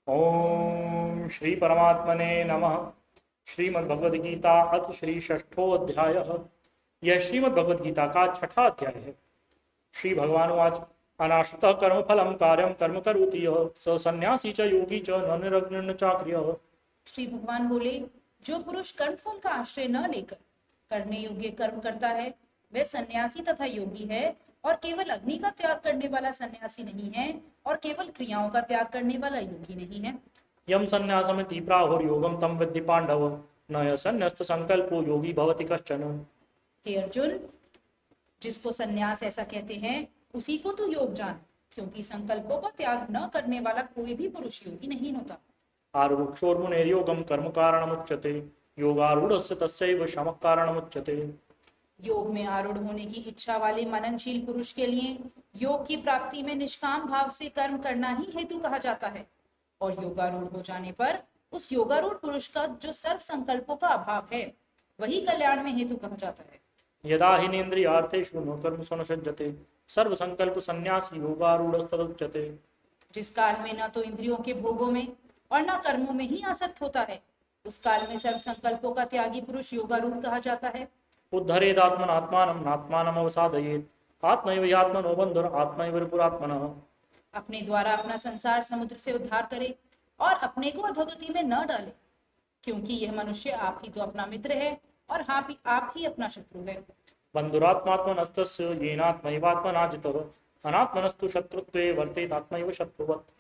ओम श्री परमात्मने नमः। श्रीमद्भगवद्गीता अथ श्री षष्ठो अध्याय। यह श्रीमद्भगवद्गीता का छठा अध्याय है। श्री भगवानुवाच अनाश्रितः कर्मफलं कार्यं कर्म करोति यः स सन्न्यासी च योगी च न निरग्निर्न चाक्रियः। श्री भगवान बोले, जो पुरुष कर्मफल का आश्रय न लेकर करने योग्य कर्म करता है वह सन्यासी तथा योगी है, और केवल अग्नि का त्याग करने वाला सन्यासी नहीं है और केवल क्रियाओं का त्याग करने वाला योगी नहीं है। यम सन्न्यासमिति प्राहुर्योगं तम विद्धि पांडव न यः सन्न्यस्त संकल्पो योगी भवति कश्चन। हे अर्जुन, जिसको सन्यास ऐसा कहते हैं उसी को तू योग जान, क्योंकि संकल्पों का त्याग न करने वाला कोई भी पुरुष योगी नहीं होता। आरुक्षोर्मुनेर्योगं कर्म कारणमुच्यते योगारूढ़स्य तस्यैव शमः कारणमुच्यते। योग में आरूढ़ होने की इच्छा वाले मननशील पुरुष के लिए योग की प्राप्ति में निष्काम भाव से कर्म करना ही हेतु कहा जाता है, और योगारूढ़ हो जाने पर उस योगारूढ़ पुरुष का जो सर्व संकल्पों का अभाव है वही कल्याण में हेतु कहा जाता है। यदा हिनेन्द्रियार्थेषु न कर्मसु न सज्जते सर्व संकल्प संन्यासी योगारूढ़स्तदुच्यते। जिस काल में न तो इंद्रियों के भोगों में और न कर्मों में ही आसक्त होता है उस काल में सर्व संकल्पों का त्यागी पुरुष योगारूढ़ कहा जाता है। उद्धरेदात्मनात्मानं नात्मानम् अवसादयेत् आत्मैव ह्यात्मनो बन्धुर आत्मैव रिपुरात्मनः। अपने द्वारा अपना संसार समुद्र से उद्धार करे और अपने को अधोगति में न डाले, क्योंकि यह मनुष्य आप ही तो अपना मित्र है और आप ही अपना शत्रु है। बन्धुरात्मात्मनस्तस्य येनात्मैवात्मना जितः अनात्मनस्तु शत्रुत्वे वर्तेत आत्मैव शत्रुवत्।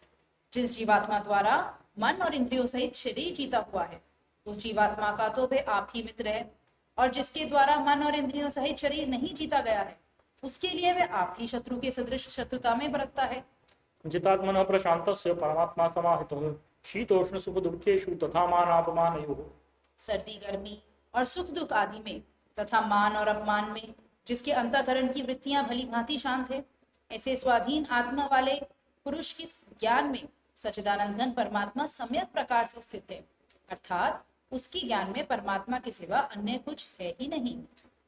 जिस जीवात्मा द्वारा मन और इंद्रियों सहित शरीर जीता हुआ है उस जीवात्मा का तो वह आप ही मित्र है, और जिसके द्वारा मन और इंद्रियों सहित शरीर नहीं जीता गया है उसके लिए वह आप ही शत्रु के सदृश शत्रुता में बरतता है। जितात्मनः प्रशान्तस्य परमात्मा समाहितः शीतोष्ण सुख दुःखेषु तथा मानापमानयोः। सर्दी गर्मी और सुख दुख आदि में तथा मान और अपमान में जिसके अंतःकरण की वृत्तियां भली भांति शांत है, ऐसे स्वाधीन आत्मा वाले पुरुष के ज्ञान में सच्चिदानंद घन परमात्मा सम्यक प्रकार से स्थित है, अर्थात उसकी ज्ञान में परमात्मा के सिवा अन्य कुछ है ही नहीं।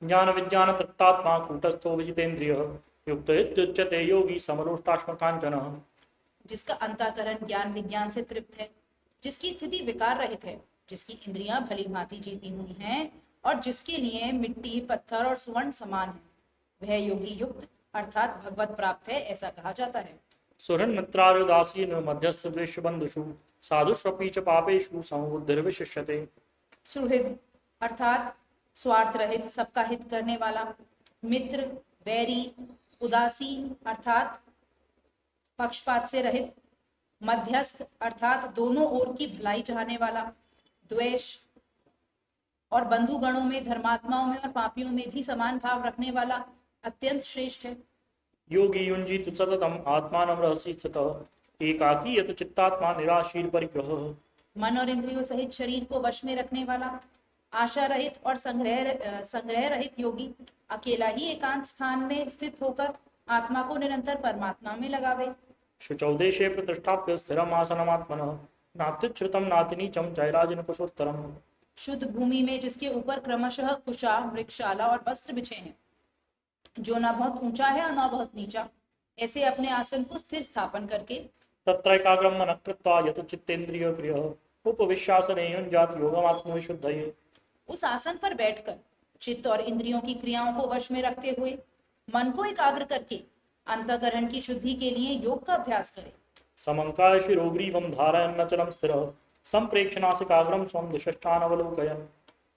ज्ञान विज्ञान तत्तात्मा कूटस्थो विजितेन्द्रियः युक्त इत्युच्यते योगी समलोष्टाश्म कांचनः। जिसका अंतःकरण ज्ञान विज्ञान से तृप्त है, जिसकी स्थिति विकार रहित है, जिसकी इंद्रियां भली भांति जीती हुई हैं और जिसके लिए मिट्टी पत्थर और सुवर्ण समान है, वह योगी युक्त अर्थात भगवत प्राप्त है, ऐसा कहा जाता है। सुहृन्मित्रार्युदासीन मध्यस्थ द्वेष्य बंधुषु साधुष्वपि च पापेषु समबुद्धिर्विशिष्यते। सुहृद अर्थात स्वार्थ रहित सबका हित करने वाला, मित्र वैरी, उदासीन अर्थात पक्षपात से रहित, मध्यस्थ अर्थात दोनों ओर की भलाई चाहने वाला, द्वेष और बंधुगणों में धर्मात्माओं में और पापियों में भी समान भाव रखने वाला अत्यंत श्रेष्ठ है। योगी युञ्जीत सततम् आत्मानं रहसि स्थितः एकाकी यत चित्तात्मा निराशीर परिग्रहः। मन और इंद्रियों सहित शरीर को वश में रखने वाला, आशा रहित और संग्रह रहित योगी अकेला ही एकांत स्थान में स्थित होकर आत्मा को निरंतर परमात्मा में लगावे। शुचौ देशे प्रतिष्ठाप्य स्थिरम् आसनमात्मनः नात्युच्छ्रितं नातिनीचं चैराजिनकुशोत्तरम्। शुद्ध भूमि में जिसके ऊपर क्रमशः कुशा मृगशाला और वस्त्र बिछे हैं, जो न बहुत ऊंचा है और न बहुत नीचा, ऐसे अपने आसन को स्थिर स्थापन करके तत्रैकाग्रं मनः कृत्वा यत चित्तेन्द्रियक्रियः उपविश्यासने युञ्जात योगमात्मविशुद्धये। उस आसन पर बैठकर चित्त और इंद्रियों की क्रियाओं को वश में रखते हुए मन को एकाग्र करके अंतःकरण की शुद्धि के लिए योग का अभ्यास करे। समंकाय शिरोग्रीवं धारयन्नचलं स्थिरः संप्रेक्ष्य नासिकाग्रं स्वं दिशश्चानवलोकयन्।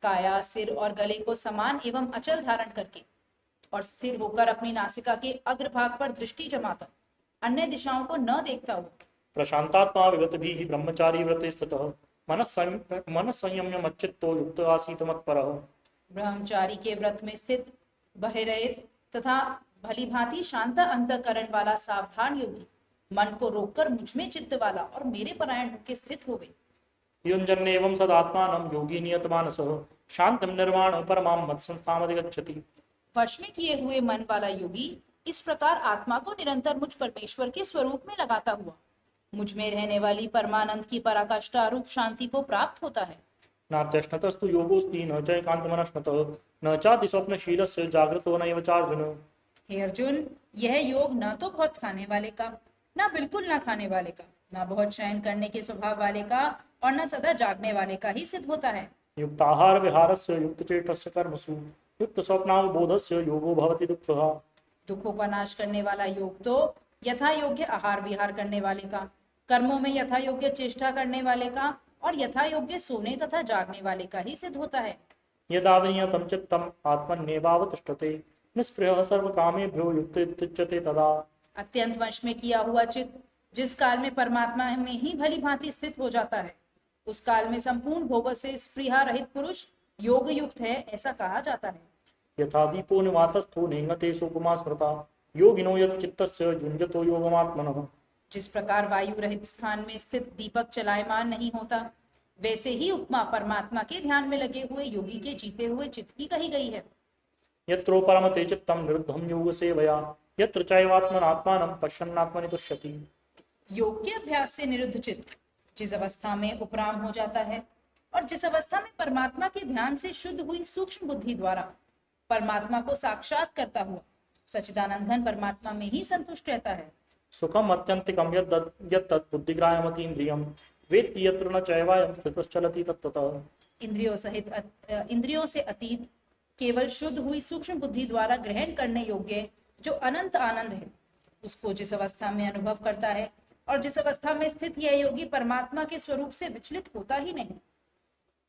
काया सिर और गले को समान एवं अचल धारण करके और स्थिर होकर अपनी नासिका के अग्रभाग पर दृष्टि जमाकर अन्य दिशाओं को न देखता हुआ प्रशांतात्मा विगतभिः ब्रह्मचारी व्रते स्थितः मनः संयम्य मच्चित्तो युक्त आसीत मत्परः। ब्रह्मचारी के व्रत में स्थित बहिरहित तथा भली भांति शांत अंतःकरण वाला सावधान योगी मन को रोककर मुझ में चित्त वाला और मेरे परायण होकर स्थित होवे। युञ्जन्नेवं सदात्मानं योगी नियतमानसः शान्तिं निर्वाण परमां मत्संस्थामधिगच्छति। वश में किए हुए मन वाला योगी इस प्रकार आत्मा को निरंतर मुझ परमेश्वर के स्वरूप में लगाता हुआ मुझ में रहने वाली परमानंद की पराकाष्ठा रूप शांति को प्राप्त होता है। नात्यश्नतस्तु योगोस्ति न च एकान्तमनश्नतः न चातिस्वप्नशीलस्य जाग्रतो नैव चार्जुन। हे अर्जुन, यह योग न तो बहुत खाने वाले का न बिल्कुल न खाने वाले का ना बहुत शयन करने के स्वभाव वाले का और न सदा जागने वाले का ही सिद्ध होता है। युक्त आहार विहारस्य युक्त चेतस्य कर्मसु युक्त स्वप्नावबोधस्य योगो भवति दुःखः। दुखों का नाश करने वाला योग तो यथा योग्य आहार विहार करने वाले का, कर्मों में यथा योग्य चेष्टा करने वाले का और यथा योग्य सोने तथा जागने वाले का ही सिद्ध होता है। यदा विनियतं चित्तम् आत्मन्येवावतिष्ठते निःस्पृहः सर्वकामेभ्यो युक्त इत्युच्यते तदा। अत्यंत वश में किया हुआ चित्त जिस काल में परमात्मा में ही भली भांति स्थित हो जाता है, उस काल में संपूर्ण भोग से स्पृहा रहित पुरुष योग युक्त है, ऐसा कहा जाता है। यथा दीपो निवातस्थो नेङ्गते सोपमा स्मृता योगिनो यत् चित्तस्य युञ्जतो योगमात्मनः। जिस प्रकार वायु रहित स्थान में स्थित दीपक चलायमान नहीं होता, वैसे ही उपमा परमात्मा के ध्यान में लगे हुए योगी के जीते हुए चित्त की कही गई है। यत्रोपरमते चित्तं निरुद्धं योगसेवया यत्र चैवात्मनात्मानं पश्यन्नात्मनि तुष्यति। योग के अभ्यास से निरुद्ध चित्त जिस अवस्था में उपराम हो जाता है और जिस अवस्था में परमात्मा के ध्यान से शुद्ध हुई सूक्ष्म बुद्धि द्वारा परमात्मा को साक्षात करता हुआ सच्चिदानंद घन परमात्मा में ही संतुष्ट रहता है। सुखम अत्यंतिकम यत्तत् बुद्धिग्राह्यमतीन्द्रियं वेत्ति यत्र न चैवायं स्थितश्चलति तत्ततः। इंद्रियों से अतीत केवल शुद्ध हुई सूक्ष्म बुद्धि द्वारा ग्रहण करने योग्य जो अनंत आनंद है, उसको जिस अवस्था में अनुभव करता है और जिस अवस्था में स्थित यह योगी परमात्मा के स्वरूप से विचलित होता ही नहीं।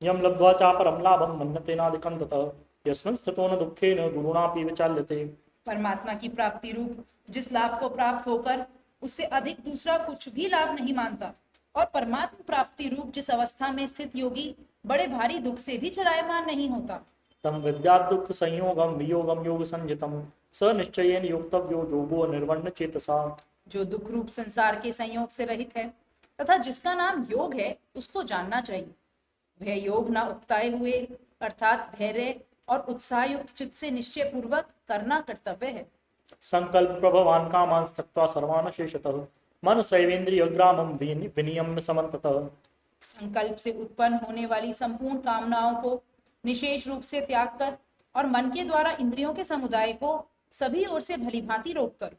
यम लब्ध्वा चापरं लाभं मन्यते नाधिकं ततः यस्मिन् स्थितो न दुःखेन गुरुणापि विचाल्यते। परमात्मा की प्राप्ति रूप जिस लाभ को प्राप्त होकर उससे अधिक दूसरा कुछ भी लाभ नहीं मानता और परमात्मा प्राप्ति रूप जिस अवस्था में स्थित योगी बड़े भारी दुख से भी चलायमान नहीं होता। तम विद्यात् दुःख संयोगम वियोगम योग संजितम स निश्चयेन योक्तव्यो योगो निर्वण्य चेतसा। जो दुख रूप संसार के संयोग से रहित है तथा जिसका नाम योग है, उसको जानना चाहिए। वह योग ना उकताए हुए अर्थात धैर्य और उत्साह युक्त चित्त से निश्चय पूर्वक करना कर्तव्य है। संकल्प प्रभवान कामान त्यक्त्वा सर्वान् शेषतः मन सैवेन्द्रिय ग्रामम विनियम्य समन्ततः। संकल्प से उत्पन्न होने वाली संपूर्ण कामनाओं को निशेष रूप से त्याग कर और मन के द्वारा इंद्रियों के समुदाय को सभी ओर से भली भांति रोककर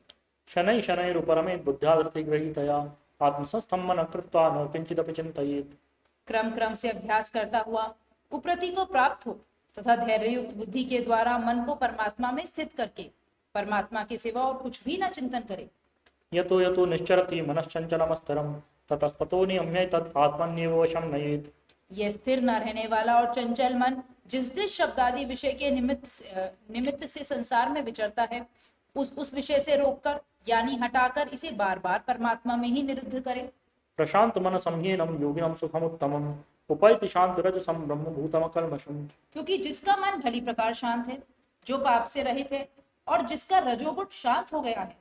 शनै शनैरुपरमेत बुद्ध्यादृति गृहीतया आत्मसंस्थं मन कृत्वा न किंचिदपि चिन्तयेत्। क्रम क्रम से अभ्यास करता हुआ उप्रति को प्राप्त हो तथा धैर्य युक्त बुद्धि के द्वारा मन को परमात्मा में स्थित करके परमात्मा के सिवा और कुछ भी न चिंतन करे। यतो यतो निश्चरति मनश्चंचलमस्तरं ततस्ततो नियम्यैतत् आत्मन्येव वशं नयेत्। यह स्थिर न रहने वाला और चंचल मन जिस शब्द आदि विषय के निमित्त से संसार में विचरता है, उस विषय से रोककर यानी हटाकर इसे बार बार परमात्मा में ही निरुद्ध करे। प्रशांत मन संहीनम योगिनम सुखमुत्तमम उपैति शांत रजसम ब्रह्मभूतम कल्मषम। क्योंकि जिसका मन भली प्रकार शांत है, जो पाप से रहित है और जिसका रजोगुण शांत हो गया है,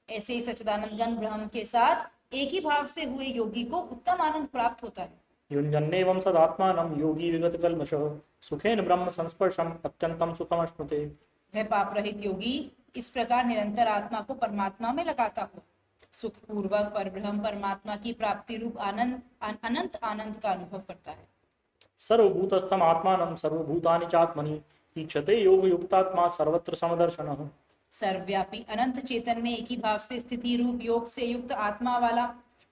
ऐसे ही सच्चिदानंद घन ब्रह्म के साथ एक ही भाव से हुए योगी को उत्तम आनंद प्राप्त होता है। युञ्जन्नेवं सदात्मानं योगी विगत कल्मषः सुखेन ब्रह्म संस्पर्शम अत्यंतम सुखमश्नुते। वह पाप रहित योगी इस प्रकार निरंतर आत्मा को परमात्मा में लगाता हो सुख पूर्वक परब्रह्म परमात्मा की प्राप्ति रूप आनंद अनंत आनंद का अनुभव करता है। सर्वभूतस्थम आत्मानं सर्वभूतानि चात्मनि ईक्षते योग युक्तात्मा सर्वत्र समदर्शनः। सर्वव्यापी अनंत चेतन में एक ही भाव से स्थिति रूप योग से युक्त आत्मा वाला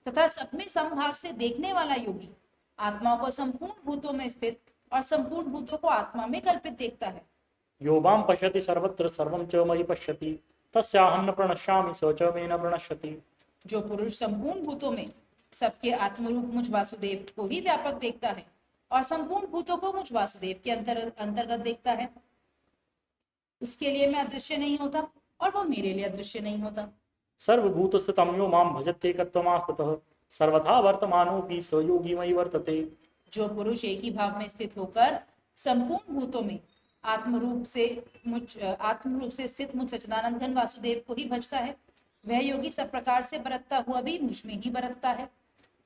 तथा सब में समभाव से देखने वाला योगी आत्मा को संपूर्ण भूतों में स्थित और संपूर्ण भूतों को आत्मा में कल्पित देखता है। यो मां पश्यति सर्वत्र सर्वं च मयि पश्यति तस्याहं न प्रणश्यामि स च मे न प्रणश्यति। जो पुरुष संपूर्ण भूतों में सबके आत्मरूप मुझ वासुदेव को ही व्यापक देखता है और संपूर्ण भूतों को मुझ वासुदेव के अंतर्गत देखता है, उसके लिए मैं अदृश्य नहीं होता और वो मेरे लिए अदृश्य नहीं होता। सर्वभूतस्थितं यो मां भजत्येकत्वमास्ततः सर्वथा वर्तमानोऽपि स योगी मयि वर्तते। जो पुरुष एक ही भाव में स्थित होकर संपूर्ण भूतों में आत्मरूप से स्थित मुझ सच्चिदानंद घन वासुदेव को ही भजता है, वह योगी सब प्रकार से बरतता हुआ भी मुझ में ही बरतता है।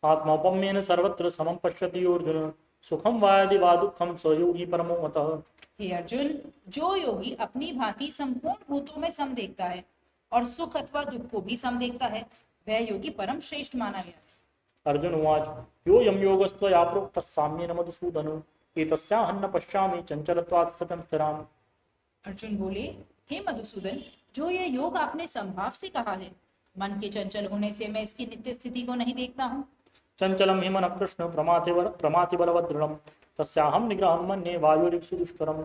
आत्मौपम्येन सर्वत्र समं पश्यति अर्जुन सुखम वा यदि वा दुःखं स योगी परमो मतः। हे अर्जुन, जो योगी अपनी भांति संपूर्ण भूतों में सम देखता है और सुख अथवा दुख को भी सम देखता है, वह योगी परम श्रेष्ठ माना गया। अर्जुन उवाच यो यम योगस्त्वया प्रोक्तः साम्येन मधुसूदन एतस्याहं न पश्यामि चंचलत्वात् सतं स्थिराम्। अर्जुन बोले, हे मधुसूदन, जो यह योग आपने संभाव से कहा है, मन के चंचल होने से मैं इसकी नित्य स्थिति को नहीं देखता हूँ चंचलम हिमन कृष्ण प्रमाति बलवदृढ़ तस्याहम निग्रहम मन्ये वायुरिक्षु दुष्करम।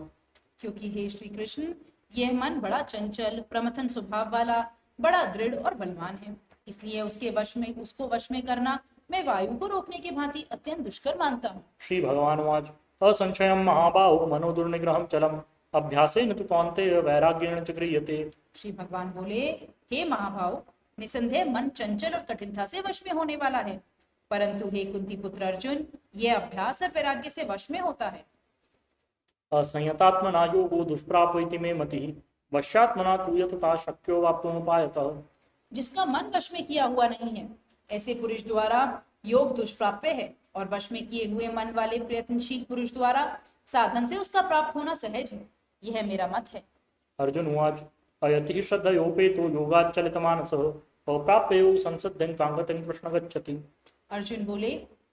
क्योंकि हे श्री कृष्ण, यह मन बड़ा चंचल प्रमथन स्वभाव वाला, बड़ा दृढ़ और बलवान है, इसलिए उसको वश में करना मैं वायु को रोकने के भांति अत्यंत दुष्कर मानता हूँ। श्री भगवान उवाच असंशयं महाबाहो मनो दुर्निग्रहं चलम अभ्यासेन तु कौन्तेय वैराग्येण च गृह्यते। श्री भगवान बोले, हे महाभाव, निसंदेह मन चंचल और कठिनता से वश में होने वाला है, परंतु हे कुंती पुत्र अर्जुन, यह अभ्यास और वैराग्य से वश में होता है। असंयतात्मना योगो दुष्प्राप इति मे मतिः वश्यात्मना तु यतता शक्यो वाप्तुमुपायतः। जिसका मन वश में किया हुआ नहीं है, ऐसे पुरुष द्वारा योग दुष्प्राप्य है, और वश में किए हुए मन वाले प्रयत्नशील पुरुष द्वारा साधन से उसका प्राप्त होना सहज है। यह मेरा मत है। अर्जुन उवाच अयतिः श्रद्धयोपेतो योगाच्चलितमानसः अप्राप्य योग संसिद्धिं कांगतिं प्रश्न गच्छति। अर्जुन बोले,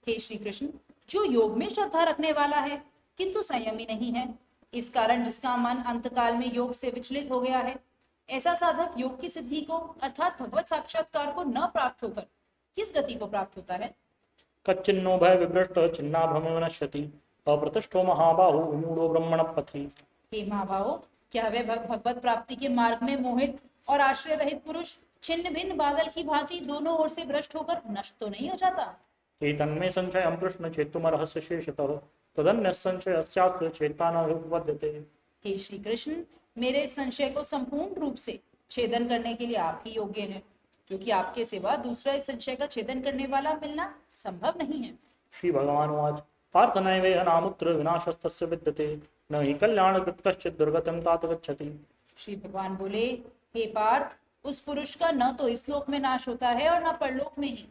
हे श्री कृष्ण, जो योग में श्रद्धा रखने वाला है किंतु संयमी नहीं है, इस कारण जिसका मन अंतकाल में योग से विचलित हो गया है, ऐसा साधक योग की सिद्धि को अर्थात भगवत साक्षात्कार को न प्राप्त होकर किस गति को प्राप्त होता है? कच्चिन्नो भय विभ्रष्ट छिन्नाभ्रमे नश्यति अप्रतिष्ठो महाबाहो विमूढ़ो ब्रह्मण पथि। हे महाभावो, क्या वे भगवत प्राप्ति के मार्ग में मोहित और आश्रय रहित पुरुष छिन्न भिन्न बादल की भांति दोनों ओर से भ्रष्ट होकर नष्ट तो नहीं हो जाता? एतन्मे संशयं कृष्ण छेत्तुमर्हस्य शेषतः तदन्यः संशयस्यास्य चेता न उपपद्यते। हे श्री कृष्ण, मेरे इस संशय को संपूर्ण रूप से छेदन करने के लिए आप ही योग्य हैं, क्योंकि आपके सिवा दूसरा इस संशय का छेदन करने वाला मिलना संभव नहीं है। श्री भगवान उवाच पार्थ नैवेह नामुत्र विनाशस्तस्य विद्यते न हि कल्याणकृत् कश्चित् दुर्गतिं तात गच्छति। श्री भगवान बोले, हे पार्थ, उस पुरुष का न तो इस लोक में नाश होता है और न परलोक में ही,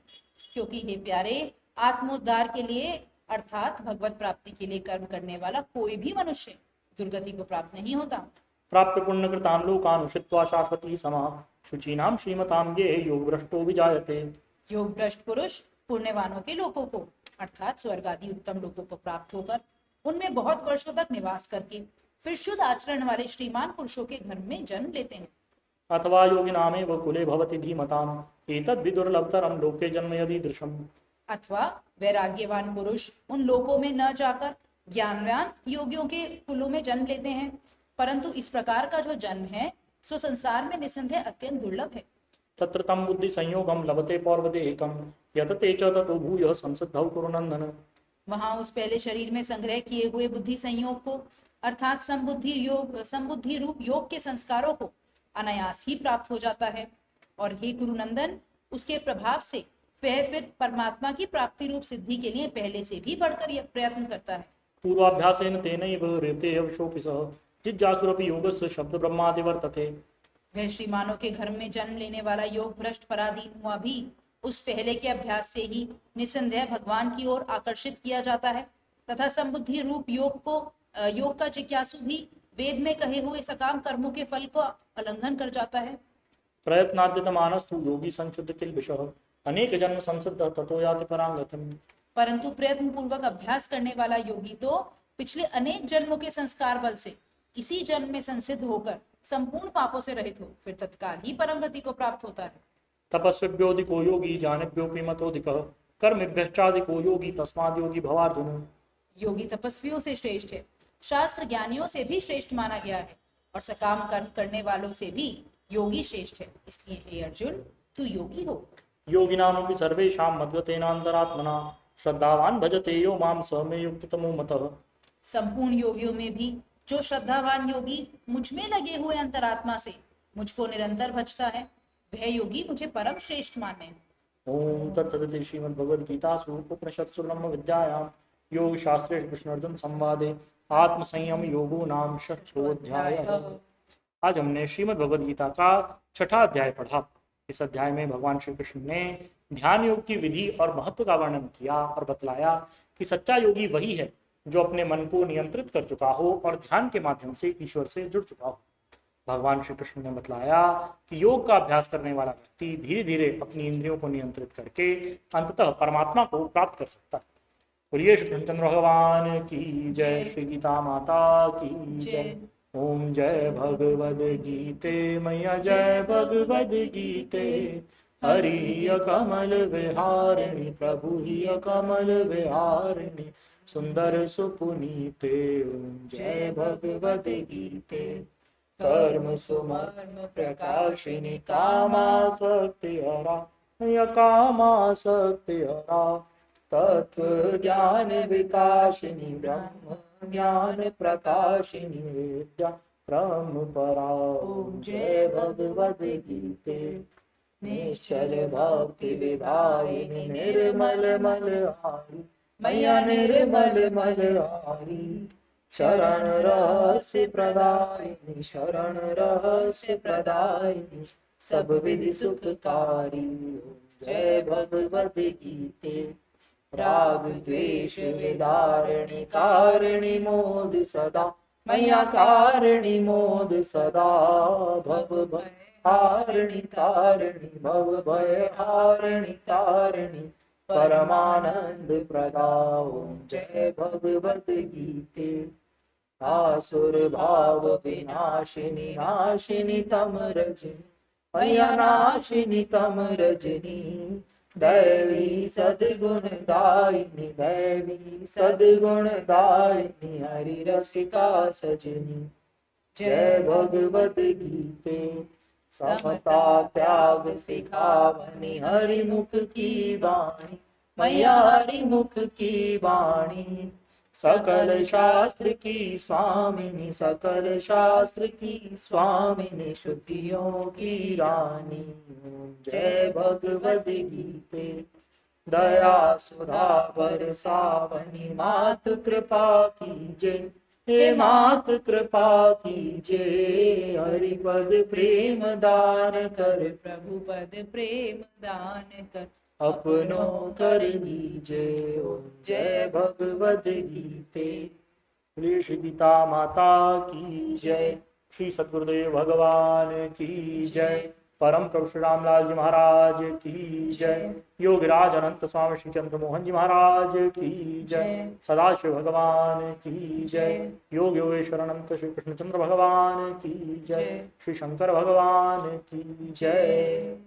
क्योंकि हे प्यारे, आत्मोद्धार के लिए अर्थात भगवत प्राप्ति के लिए कर्म करने वाला कोई भी मनुष्य दुर्गति को प्राप्त नहीं होता। प्राप्य पुण्यकृतान् लोकान् उषित्वा शाश्वती समाः शुचीनां श्रीमतां ये योगभ्रष्टो विजायते। योग भ्रष्ट पुरुष पुण्यवानों के लोकों को अर्थात स्वर्ग आदि उत्तम लोकों को प्राप्त होकर उनमें बहुत वर्षों तक निवास करके फिर शुद्ध आचरण वाले श्रीमान पुरुषों के घर में जन्म लेते हैं। अथवा योगिनामेव कुले भवति धीमताम् एतद् दुर्लभतरं लोके जन्म यदीदृशम्। अथवा वैराग्यवान पुरुष उन लोकों में न जाकर ज्ञानवान योगियों के कुलों में जन्म लेते हैं, परंतु इस प्रकार का जो जन्म है सो संसार में निसंदेह अत्यंत दुर्लभ है। तत्र तं बुद्धि संयोगं लभते पौर्वदेकं यतते च ततो भूय संसिद्धौ कुरु नंदन। वहां उस पहले शरीर में संग्रह किए हुए बुद्धि संयोग को अर्थात संबुद्धि रूप योग के संस्कारों को अनायास ही प्राप्त हो जाता है, और हे गुरुनंदन, उसके प्रभाव से वह फिर परमात्मा की प्राप्ति रूप सिद्धि के लिए पहले से भी बढ़कर यह प्रयत्न करता है। पूर्वाभ्यासेन तेनैव रेते अवशोऽपि सः जिज्ञासुरपि योगस्य शब्द ब्रह्मादि वर्तते। वह श्रीमानों के घर में जन्म लेने वाला योग भ्रष्ट पराधीन हुआ भी उस पहले के अभ्यास से ही निसंदेह भगवान की ओर आकर्षित किया जाता है, तथा संबुद्धि रूप योग का जिज्ञासु भी वेद में कहे हुए सकाम कर्मों के फल का उल्लंघन कर जाता है। प्रयत्नाद्यतमानस्तु योगी संशुद्ध किल्बिषः अनेक जन्म संसिद्ध ततो याति परांगतिम्। परंतु प्रयत्न पूर्वक अभ्यास करने वाला योगी तो पिछले अनेक जन्मों के संस्कार बल से इसी जन्म में संसिद्ध होकर संपूर्ण पापों से रहित हो फिर तत्काल ही परम गति को प्राप्त होता है। तपस्विभ्योऽधिको योगी ज्ञानिभ्योऽपि मतोऽधिकः कर्मिभ्यश्चाधिको योगी तस्माद् योगी भवार्जुन। योगी तपस्वियों से श्रेष्ठ है, शास्त्र ज्ञानियों से भी श्रेष्ठ माना गया है, और सकाम कर्म करने वालों से भी योगी श्रेष्ठ है, इसलिए हे अर्जुन, तू योगी हो। योगिनामपि सर्वेषां मद्गतेनान्तरात्मना श्रद्धावान भजते यो मां स मे युक्ततमो मतः। संपूर्ण योगियों में भी जो श्रद्धावान योगी मुझ में लगे हुए अंतरात्मा से मुझको निरंतर भजता है, वह योगी मुझे परम श्रेष्ठ माने। ओम तत्सदिति श्रीमद्भगवद्गीतासु उपनिषत्सु ब्रह्मविद्यायां योगशास्त्रे कृष्णार्जुन संवादे आत्मसंयम योगो नाम षष्ठोऽध्यायः। आज हमने श्रीमद् भगवद गीता का 6ठा अध्याय पढ़ा। इस अध्याय में भगवान श्री कृष्ण ने ध्यान योग की विधि और महत्व का वर्णन किया और बतलाया कि सच्चा योगी वही है जो अपने मन को नियंत्रित कर चुका हो और ध्यान के माध्यम से ईश्वर से जुड़ चुका हो। भगवान श्री कृष्ण ने बतलाया कि योग का अभ्यास करने वाला व्यक्ति धीरे धीरे अपनी इंद्रियों को नियंत्रित करके अंततः परमात्मा को प्राप्त कर सकता है। बोलिए श्री कृष्णचंद्र भगवान की जय, श्री गीता माता की जय। ओम जय भगवद गीते मैया जय भगवद गीते, हरि ही कमल विहारिणी प्रभु ही कमल विहारिणी सुंदर सुपुनीते ओम जय भगवद गीते कर्म सुमर्म प्रकाशिनी कामासक्ति हरा य कामासक्ति हरा तत्व ज्ञान विकासिनी ब्रह्म ज्ञान प्रकाशिनी विद्या ब्रह्म परा ओम जय भगवद गीते निश्चल भक्ति विधायिनी निर्मल मलहारी मैया निर्मल मलहारी शरण रहस्य प्रदायिनी शरण रहस्य प्रदायिनी सब विधि सुखकारी जय भगवद गीते राग द्वेष विदारिणी कारिणी मोद सदा मैया कारिणी मोद सदा भव भय हारिणी तारिणी भव भय हारिणी तारिणी परमानंद प्रदाओ जय भगवद गीते आसुर भाव विनाशिनी नाशिनी तम रजनी मैया नाशिनी तम रजनी दैवी सद्गुण दायिनी हरि रसिका सजनी जय भगवद गीते समता त्याग सिखावनी हरि मुख की वाणी मैया हरि मुख की वाणी सकल शास्त्र की स्वामिनी सकल शास्त्र की स्वामिनी श्रुतियों की रानी जय भगवद गीते दया सुधा बरसावनी मातु कृपा कीजिए हे मातु कृपा कीजिए हरि पद प्रेम दान कर प्रभु पद प्रेम दान कर अपनो कर लीजिए ओम जय भगवद गीते श्री श्री गीता माता की जय श्री सद्गुरुदेव भगवान की जय परम प्रभु श्री रामलाल जी महाराज की जय योगराज अनंत स्वामी श्री चंद्र मोहन जी महाराज की जय सदाशिव भगवान की जय योग योगेश्वर अनंत श्री कृष्णचंद्र भगवान की जय श्री शंकर भगवान की जय।